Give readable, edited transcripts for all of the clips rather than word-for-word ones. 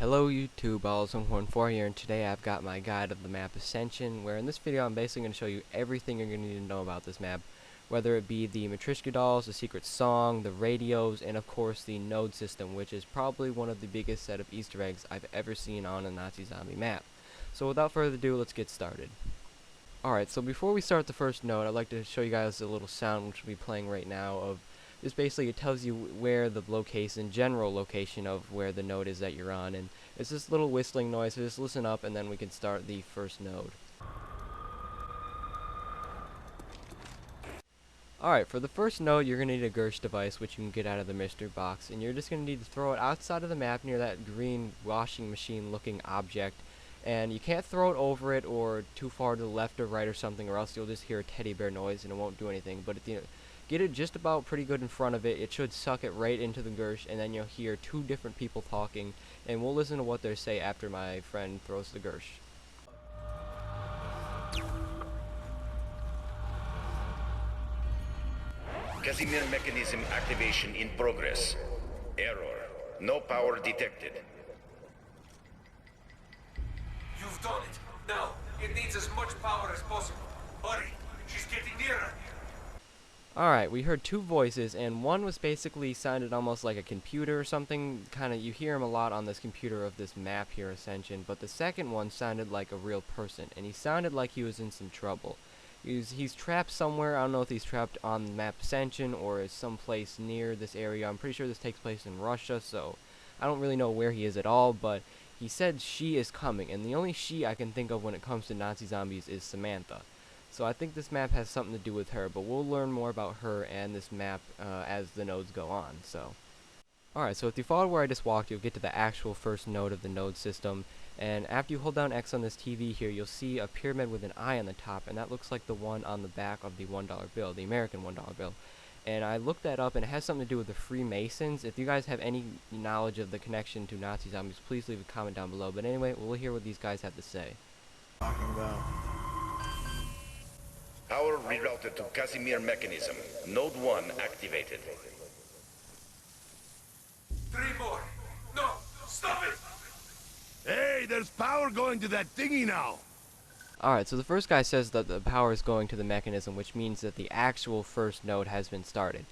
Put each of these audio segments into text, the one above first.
Hello YouTube, Balls114 here, and today I've got my guide of the map Ascension, where in this video I'm basically going to show you everything you're going to need to know about this map, whether it be the matryoshka dolls, the secret song, the radios, and of course the node system, which is probably one of the biggest set of Easter eggs I've ever seen on a Nazi zombie map. So without further ado, let's get started. Alright, so before we start the first node, I'd like to show you guys a little sound which will be playing right now of this. Basically it tells you where the location, general location of where the node is that you're on, and it's this little whistling noise, so just listen up and then we can start the first node. Alright, for the first node you're going to need a Gersh device, which you can get out of the mystery box, and you're just going to need to throw it outside of the map near that green washing machine looking object. And you can't throw it over it or too far to the left or right or something, or else you'll just hear a teddy bear noise and it won't do anything. But if you get it just about pretty good in front of it, it should suck it right into the Gersh, and then you'll hear two different people talking, and we'll listen to what they say after my friend throws the Gersh. Casimir mechanism activation in progress. Error. No power detected. You've done it. Now, it needs as much power as possible. Hurry, she's getting nearer. Alright, we heard two voices, and one was basically sounded almost like a computer or something. Kinda, you hear him a lot on this computer of this map here, Ascension, but the second one sounded like a real person, and he sounded like he was in some trouble. He's trapped somewhere. I don't know if he's trapped on the map Ascension or is someplace near this area. I'm pretty sure this takes place in Russia, so I don't really know where he is at all, but he said she is coming, and the only she I can think of when it comes to Nazi zombies is Samantha. So I think this map has something to do with her, but we'll learn more about her and this map as the nodes go on. So, alright, so if you follow where I just walked, you'll get to the actual first node of the node system, and after you hold down X on this TV here, you'll see a pyramid with an eye on the top, and that looks like the one on the back of the $1 bill, the American $1 bill. And I looked that up, and it has something to do with the Freemasons. If you guys have any knowledge of the connection to Nazi zombies, please leave a comment down below. But anyway, we'll hear what these guys have to say. Talking about. Power rerouted to Casimir mechanism. Node 1 activated. 3 more. No, stop it! Hey, there's power going to that thingy now. Alright, so the first guy says that the power is going to the mechanism, which means that the actual first node has been started.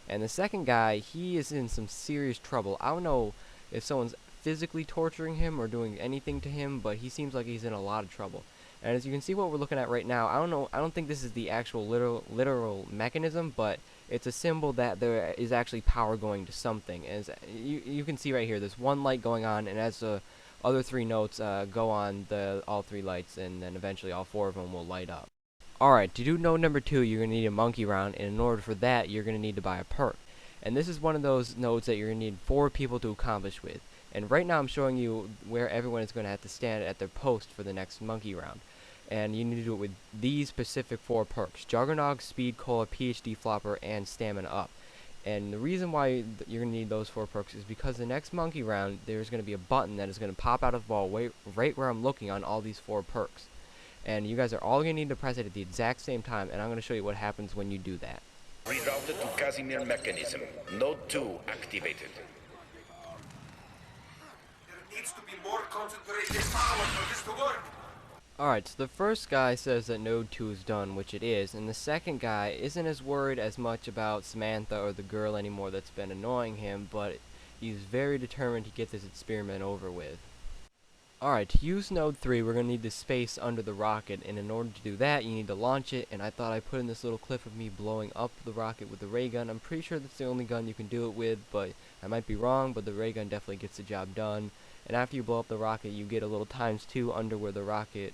And the second guy, he is in some serious trouble. I don't know if someone's physically torturing him or doing anything to him, but he seems like he's in a lot of trouble. And as you can see what we're looking at right now, I don't think this is the actual literal mechanism, but it's a symbol that there is actually power going to something. As you can see right here, there's one light going on, and as the other 3 notes go on, all 3 lights, and then eventually all 4 of them will light up. Alright, to do node number 2, you're going to need a monkey round, and in order for that, you're going to need to buy a perk. And this is one of those nodes that you're going to need 4 people to accomplish with. And right now I'm showing you where everyone is going to have to stand at their post for the next monkey round. And you need to do it with these specific 4 perks: Juggernog, Speed, Cola, PhD Flopper, and Stamina Up. And the reason why you're going to need those 4 perks is because the next monkey round, there's going to be a button that is going to pop out of the wall right where I'm looking on all these 4 perks. And you guys are all going to need to press it at the exact same time, and I'm going to show you what happens when you do that. Rerouted to Casimir mechanism. Node 2 activated. There needs to be more concentrated power for this to work. Alright, so the first guy says that node 2 is done, which it is, and the second guy isn't as worried as much about Samantha or the girl anymore that's been annoying him, but he's very determined to get this experiment over with. Alright, to use node 3, we're going to need the space under the rocket, and in order to do that, you need to launch it, and I thought I put in this little clip of me blowing up the rocket with the ray gun. I'm pretty sure that's the only gun you can do it with, but I might be wrong, but the ray gun definitely gets the job done. And after you blow up the rocket, you get a little ×2 under where the rocket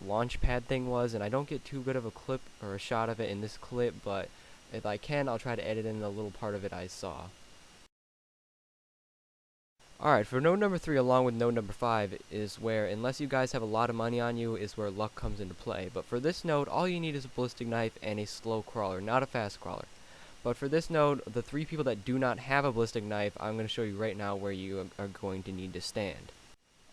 launch pad thing was, and I don't get too good of a clip or a shot of it in this clip, but if I can, I'll try to edit in the little part of it I saw. Alright, for node number 3 along with node number 5 is where, unless you guys have a lot of money on you, is where luck comes into play. But for this node, all you need is a ballistic knife and a slow crawler, not a fast crawler. But for this node, the 3 people that do not have a ballistic knife, I'm going to show you right now where you are going to need to stand.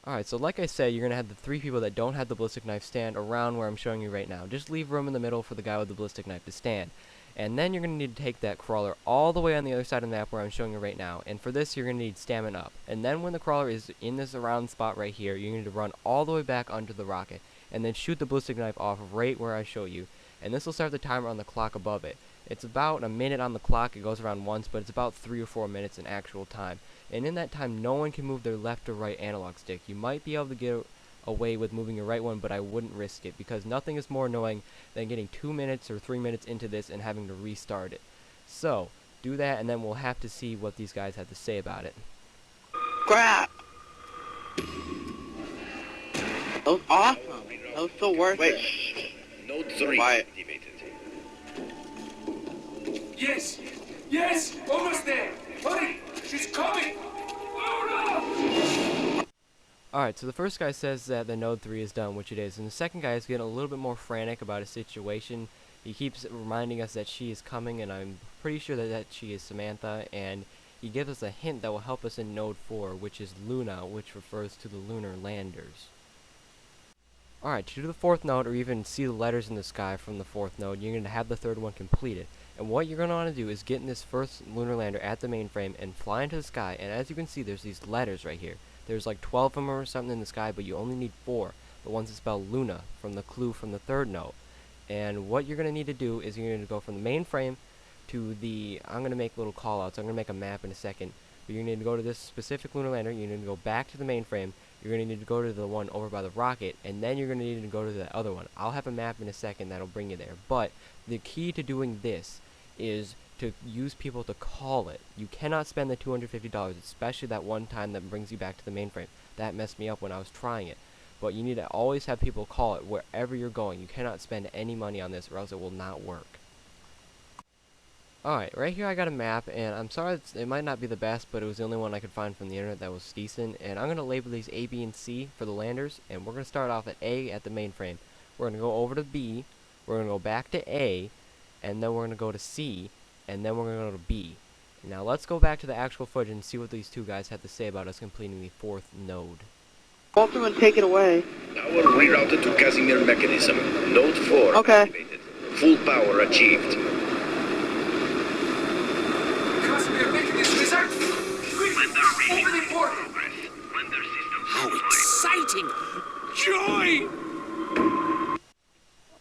Alright, so like I said, you're going to have the 3 people that don't have the ballistic knife stand around where I'm showing you right now. Just leave room in the middle for the guy with the ballistic knife to stand. And then you're going to need to take that crawler all the way on the other side of the map where I'm showing you right now. And for this, you're going to need stamina up. And then when the crawler is in this around spot right here, you're going to run all the way back onto the rocket. And then shoot the ballistic knife off right where I show you. And this will start the timer on the clock above it. It's about a minute on the clock. It goes around once, but it's about 3 or 4 minutes in actual time. And in that time, no one can move their left or right analog stick. You might be able to get away with moving your right one, but I wouldn't risk it, because nothing is more annoying than getting 2 minutes or 3 minutes into this and having to restart it. So, do that, and then we'll have to see what these guys have to say about it. Crap! That was awesome. That was so worth it. Node 3 activated. Yes! Yes! Almost there! Hurry! She's coming! Oh no! Alright, so the first guy says that the node 3 is done, which it is, and the second guy is getting a little bit more frantic about his situation. He keeps reminding us that she is coming, and I'm pretty sure that she is Samantha, and he gives us a hint that will help us in node 4, which is Luna, which refers to the lunar landers. Alright, to do the fourth node, or even see the letters in the sky from the fourth node, you're going to have the third one completed. And what you're going to want to do is get in this first lunar lander at the mainframe and fly into the sky, and as you can see, there's these letters right here. There's like 12 of them or something in the sky, but you only need 4. The ones that spell Luna, from the clue from the third node. And what you're going to need to do is you're going to go from the mainframe to the... I'm going to make little callouts. I'm going to make a map in a second. But you're going to need to go to this specific lunar lander. You're going to go back to the mainframe. You're going to need to go to the one over by the rocket. And then you're going to need to go to the other one. I'll have a map in a second that'll bring you there. But the key to doing this is to use people to call it. You cannot spend the $250, especially that one time that brings you back to the mainframe. That messed me up when I was trying it. But you need to always have people call it wherever you're going. You cannot spend any money on this or else it will not work. Alright, right here I got a map, and I'm sorry it might not be the best, but it was the only one I could find from the internet that was decent. And I'm going to label these A, B, and C for the landers, and we're going to start off at A at the mainframe. We're going to go over to B, we're going to go back to A, and then we're going to go to C, and then we're going to go to B. Now let's go back to the actual footage and see what these two guys had to say about us completing the fourth node. Ultimate, take it away. Tower rerouted to Casimir mechanism. Node 4 Okay. activated. Full power achieved. Casimir mechanism is active! Quick! Open the portal! How exciting! Joy!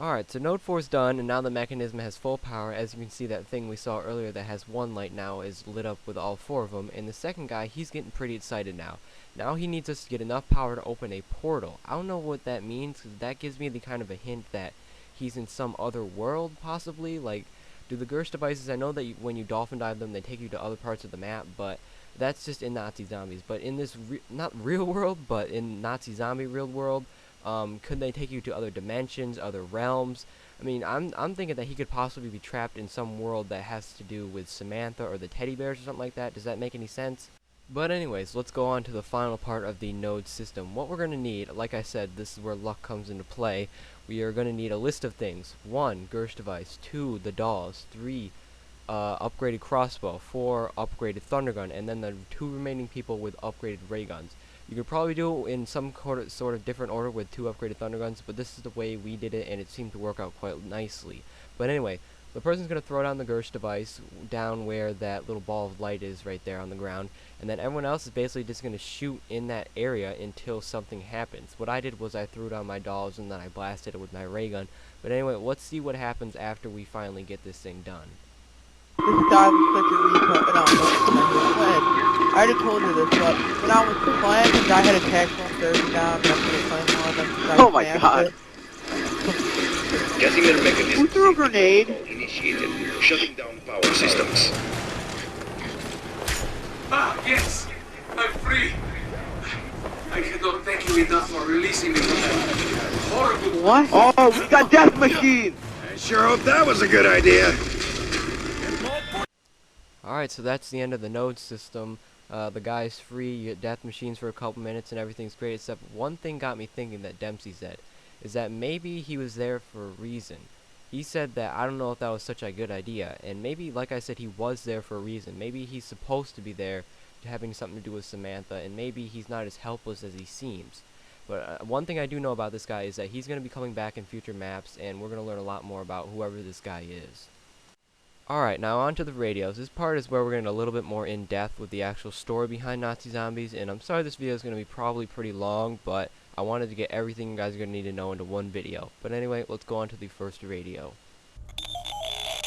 Alright, so node 4 is done, and now the mechanism has full power. As you can see, that thing we saw earlier that has one light now is lit up with all 4 of them. And the second guy, he's getting pretty excited now. Now he needs us to get enough power to open a portal. I don't know what that means, because that gives me the kind of a hint that he's in some other world, possibly. Like, do the Gersh devices, I know that when you dolphin dive them, they take you to other parts of the map, but that's just in Nazi Zombies. But in this, not real world, but in Nazi Zombie real world, could they take you to other dimensions, other realms? I mean, I'm thinking that he could possibly be trapped in some world that has to do with Samantha or the teddy bears or something like that. Does that make any sense? But anyways, let's go on to the final part of the node system. What we're going to need, like I said, this is where luck comes into play. We are going to need a list of things. 1, Gersh device. 2, the dolls. 3, upgraded crossbow. 4, upgraded thundergun. And then the 2 remaining people with upgraded ray guns. You could probably do it in some sort of different order with 2 upgraded thunderguns, but this is the way we did it, and it seemed to work out quite nicely. But anyway, the person's going to throw down the Gersh device down where that little ball of light is right there on the ground, and then everyone else is basically just going to shoot in that area until something happens. What I did was I threw down my dolls and then I blasted it with my ray gun. But anyway, let's see what happens after we finally get this thing done. This guy was such a retard. No, go ahead. I already told you this, but when I was playing, the guy had a tactical Thursday down, that's what I was playing on. Oh my god. Casimir mechanism. Who threw a grenade? Initiated. Shutting down power systems. Ah, yes! I'm free! I cannot thank you enough for releasing me from that horrible... What? Oh, we got death machines! I sure hope that was a good idea. Alright, so that's the end of the node system. The guy's free, you get death machines for a couple minutes and everything's great, except one thing got me thinking that Dempsey said, is that maybe he was there for a reason. He said that I don't know if that was such a good idea, and maybe, like I said, he was there for a reason. Maybe he's supposed to be there, having something to do with Samantha, and maybe he's not as helpless as he seems. But one thing I do know about this guy is that he's going to be coming back in future maps, and we're going to learn a lot more about whoever this guy is. Alright, now on to the radios. This part is where we're getting a little bit more in depth with the actual story behind Nazi zombies, and I'm sorry this video is going to be probably pretty long, but I wanted to get everything you guys are going to need to know into one video. But anyway, let's go on to the first radio.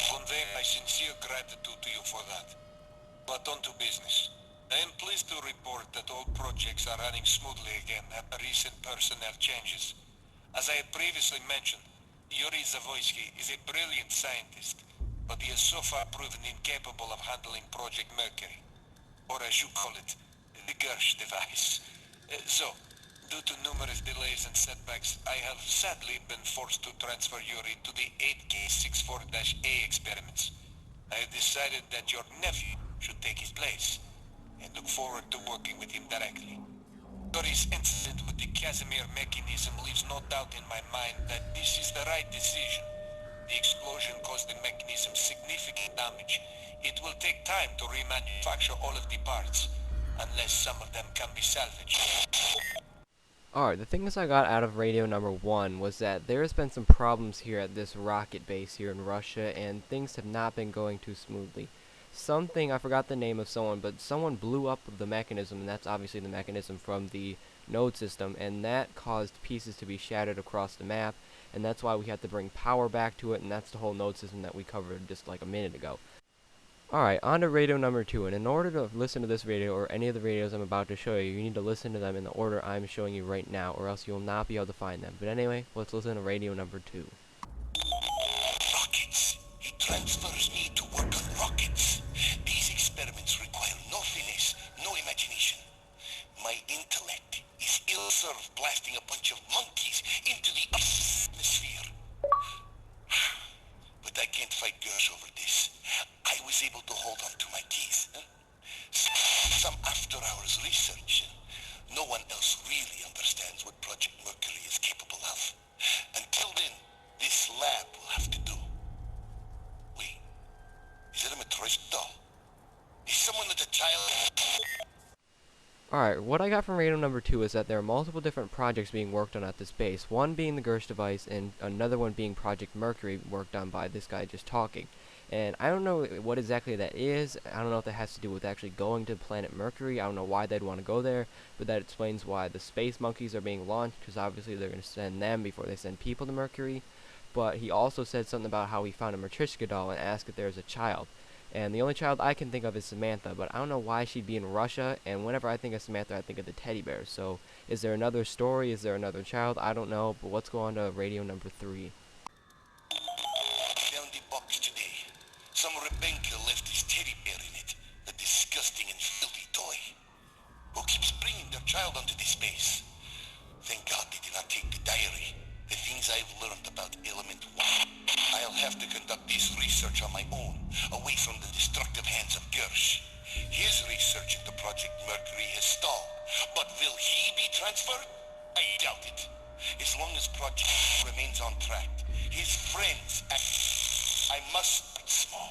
Convey my sincere gratitude to you for that. But on to business. I am pleased to report that all projects are running smoothly again after recent personnel changes. As I had previously mentioned, Yuri Zavoysky is a brilliant scientist, but he has so far proven incapable of handling Project Mercury, or as you call it, the Gersh device. Due to numerous delays and setbacks, I have sadly been forced to transfer Yuri to the 8K64-A experiments. I have decided that your nephew should take his place, and look forward to working with him directly. Yuri's incident with the Casimir mechanism leaves no doubt in my mind that this is the right decision. The explosion caused the mechanism significant damage. It will take time to remanufacture all of the parts, unless some of them can be salvaged. Alright, the things I got out of radio number 1 was that there has been some problems here at this rocket base here in Russia, and things have not been going too smoothly. Something, I forgot the name of someone, but someone blew up the mechanism, and that's obviously the mechanism from the node system, and that caused pieces to be shattered across the map, and that's why we had to bring power back to it, and that's the whole node system that we covered just like a minute ago. Alright, on to radio number 2, and in order to listen to this radio or any of the radios I'm about to show you, you need to listen to them in the order I'm showing you right now, or else you will not be able to find them. But anyway, let's listen to radio number 2. Rockets. He transfers me to work on rockets. These experiments require no finesse, no imagination. My intellect is ill-served blasting a bunch of monkeys into the atmosphere. But I can't fight Gersh over this. I was able to hold on to my teeth. Some after-hours research. No one else really understands what Project Mercury is capable of. Until then, this lab will have to do. Wait, is it a matryoshka doll? Is someone with a child? Alright, what I got from radio number 2 is that there are multiple different projects being worked on at this base, one being the Gersh device, and another one being Project Mercury, worked on by this guy just talking. And I don't know what exactly that is. I don't know if that has to do with actually going to planet Mercury. I don't know why they'd want to go there, but that explains why the space monkeys are being launched, because obviously they're going to send them before they send people to Mercury. But he also said something about how he found a matryoshka doll and asked if there's a child. And the only child I can think of is Samantha, but I don't know why she'd be in Russia, and whenever I think of Samantha, I think of the teddy bear. So, is there another story? Is there another child? I don't know, but let's go on to radio number 3. Found the box today. Some Rebecca left his teddy bear in it. A disgusting and filthy toy. Who keeps bringing their child onto this base? Thank God they did not take the diary. The things I've learned about Element 1. I'll have to conduct this research on my own, away from the destructive hands of Gersh. His research into Project Mercury has stalled, but will he be transferred? I doubt it. As long as Project remains on track, his friends I must start small.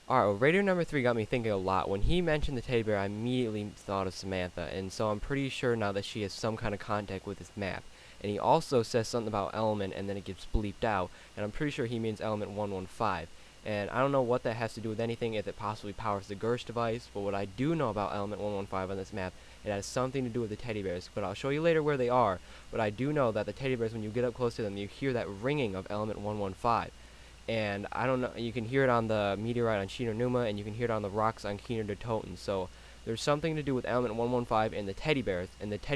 Alright, well, radio number 3 got me thinking a lot. When he mentioned the teddy bear, I immediately thought of Samantha, and so I'm pretty sure now that she has some kind of contact with this map. And he also says something about element, and then it gets bleeped out, and I'm pretty sure he means element 115. And I don't know what that has to do with anything, if it possibly powers the Gersh device, but what I do know about element 115 on this map, it has something to do with the teddy bears, but I'll show you later where they are. But I do know that the teddy bears, when you get up close to them, you hear that ringing of element 115. And I don't know, you can hear it on the meteorite on Shino Numa, and you can hear it on the rocks on Keener de Toten. So there's something to do with element 115 and the teddy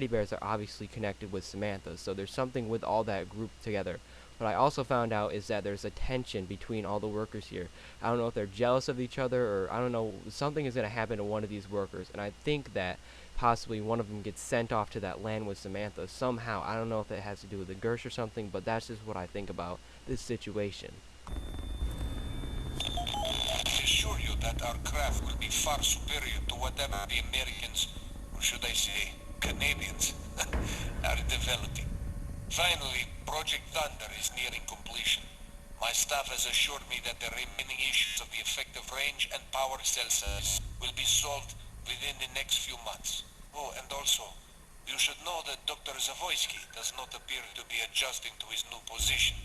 bears are obviously connected with Samantha. So there's something with all that grouped together. What I also found out is that there's a tension between all the workers here. I don't know if they're jealous of each other, or I don't know, something is going to happen to one of these workers, and I think that possibly one of them gets sent off to that land with Samantha somehow. I don't know if it has to do with the Gersh or something, but that's just what I think about this situation. I assure you that our craft will be far superior to whatever the Americans, or should I say, Canadians, are developing. Finally, Project Thunder is nearing completion. My staff has assured me that the remaining issues of the effective range and power cell size will be solved within the next few months. Oh, and also, you should know that Dr. Zavoysky does not appear to be adjusting to his new position.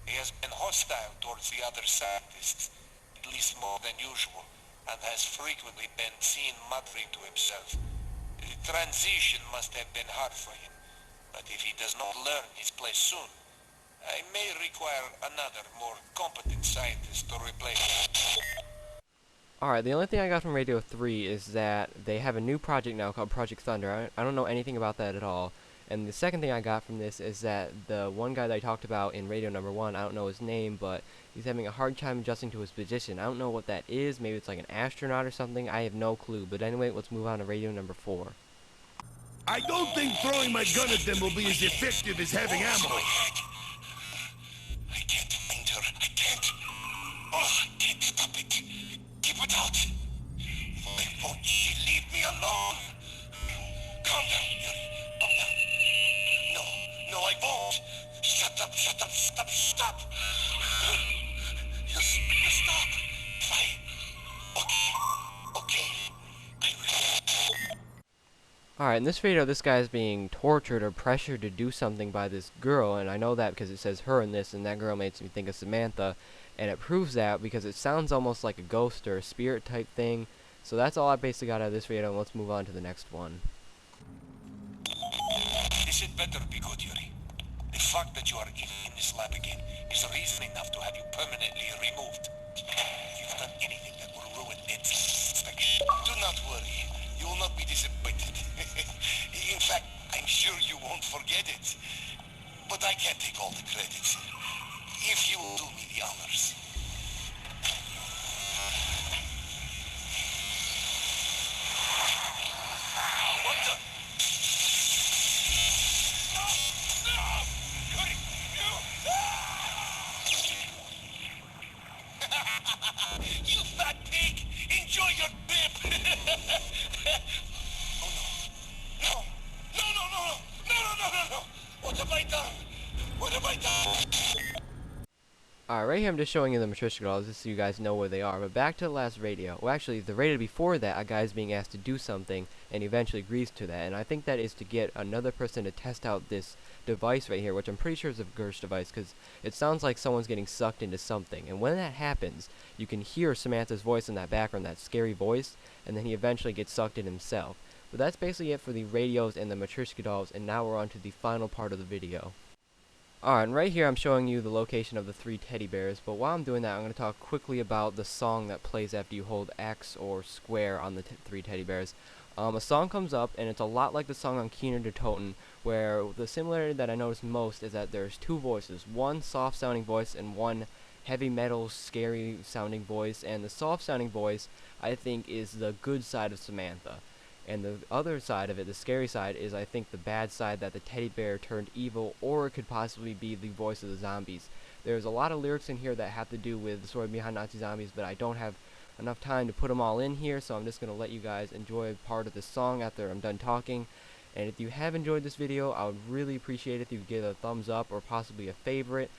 He has been hostile towards the other scientists, at least more than usual, and has frequently been seen muttering to himself. The transition must have been hard for him, but if he does not learn his place soon, I may require another, more competent scientist to replace him. Alright, the only thing I got from Radio 3 is that they have a new project now called Project Thunder. I don't know anything about that at all. And the second thing I got from this is that the one guy that I talked about in Radio number 1, I don't know his name, but he's having a hard time adjusting to his position. I don't know what that is. Maybe it's like an astronaut or something. I have no clue. But anyway, let's move on to Radio number 4. I don't think throwing my gun at them will be as effective as having ammo. I can't find her. I can't. Oh, I can't stop it. Keep it out. Why won't she leave me alone? Calm down, Yuri. Calm down. No, I won't. Shut up. Stop. You stop. Fine. Okay. I will. Alright, in this video, this guy is being tortured or pressured to do something by this girl, and I know that because it says her in this, and that girl makes me think of Samantha, and it proves that because it sounds almost like a ghost or a spirit type thing. So that's all I basically got out of this video, and let's move on to the next one. This had better be good, Yuri. The fact that you are in this lab again is reason enough to have you permanently removed. If you've done anything that will ruin its inspection, do not worry. You will not be disappointed. In fact, I'm sure you won't forget it. But I can't take all the credit. If you will do me the honors. What the? No! Cody, you fat pig! Enjoy your dip! Oh no! What have I done? Alright, right here I'm just showing you the matryoshka dolls just so you guys know where they are. But back to the last radio. Well, actually, the radio before that, a guy's being asked to do something, and he eventually agrees to that. And I think that is to get another person to test out this device right here, which I'm pretty sure is a Gersh device, because it sounds like someone's getting sucked into something. And when that happens, you can hear Samantha's voice in that background, that scary voice, and then he eventually gets sucked in himself. But that's basically it for the radios and the matryoshka dolls, and now we're on to the final part of the video. Alright, and right here I'm showing you the location of the 3 teddy bears, but while I'm doing that I'm going to talk quickly about the song that plays after you hold X or square on the 3 teddy bears. A song comes up, and it's a lot like the song on Keener to Toten, where the similarity that I noticed most is that there's 2 voices, one soft sounding voice and one heavy metal scary sounding voice, and the soft sounding voice I think is the good side of Samantha. And the other side of it, the scary side, is I think the bad side, that the teddy bear turned evil, or it could possibly be the voice of the zombies. There's a lot of lyrics in here that have to do with the story behind Nazi zombies, but I don't have enough time to put them all in here, so I'm just going to let you guys enjoy part of the song after I'm done talking. And if you have enjoyed this video, I would really appreciate it if you could give it a thumbs up or possibly a favorite.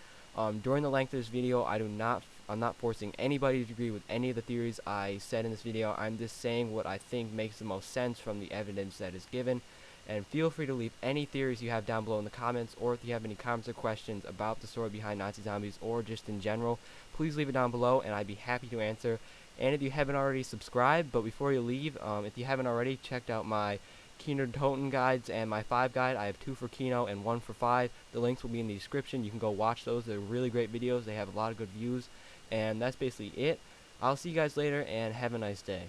During the length of this video, I'm not forcing anybody to agree with any of the theories I said in this video. I'm just saying what I think makes the most sense from the evidence that is given. And feel free to leave any theories you have down below in the comments, or if you have any comments or questions about the story behind Nazi zombies or just in general, please leave it down below and I'd be happy to answer. And if you haven't already subscribed, but before you leave, if you haven't already checked out my Kino Toten guides and my 5 guide, I have 2 for Kino and 1 for 5. The links will be in the description. You can go watch those. They're really great videos. They have a lot of good views. And that's basically it. I'll see you guys later, and have a nice day.